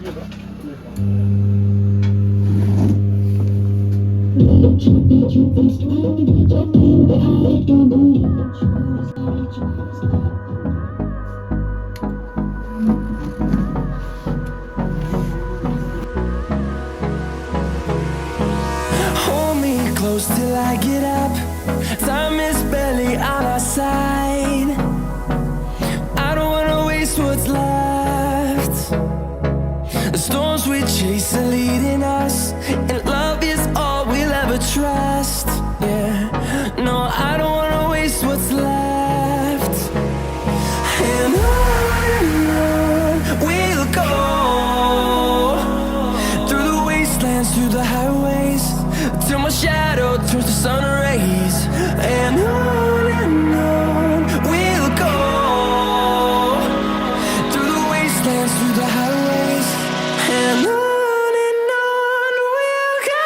Hold me close till I get up. Time is barely on our side. I don't wanna waste what's left. The storms we chase are leading us, and love is all we'll ever trust. Yeah, no, I don't wanna waste what's left. And on we'll go, through the wastelands, through the highways, till my shadow turns to sun rays. And on we'll go, through the wastelands, through the highways, and on we'll go.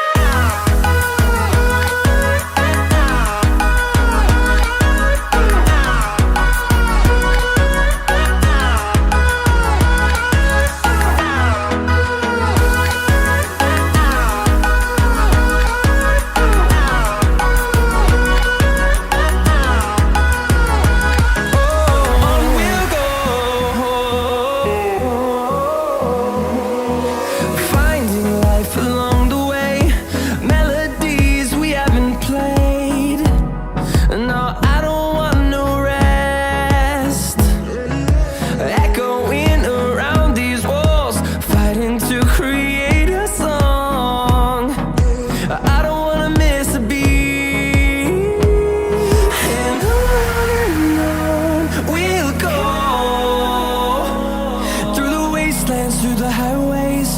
Through the highways,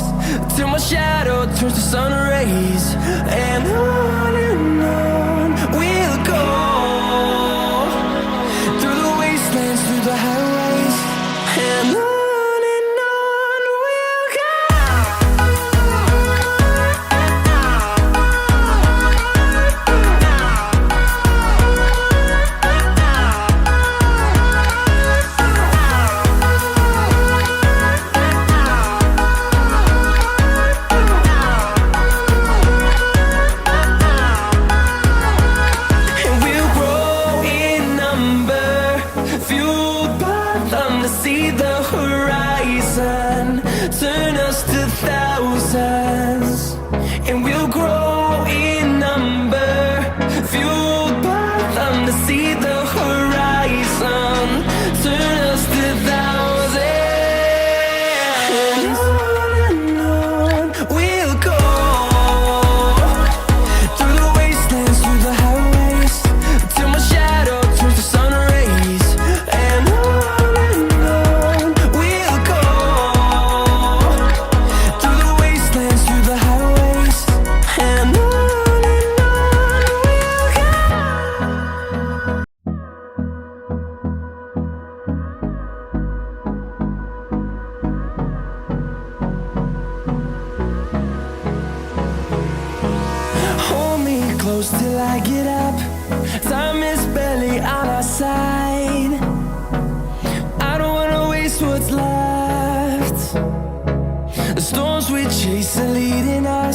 till my shadow turns to sun rays. And on we'll go, through the wastelands, through the highways, and on we'll go. See the horizon turn us to thousands, and we'll grow in number, fueled by them to see the horizon turn us to thousands. And on we'll go, through the wastelands, through the highways, till my shadow turns to sun rays. And close till I get up. Time is barely on our side. I don't wanna waste what's left. The storms we chase are leading us.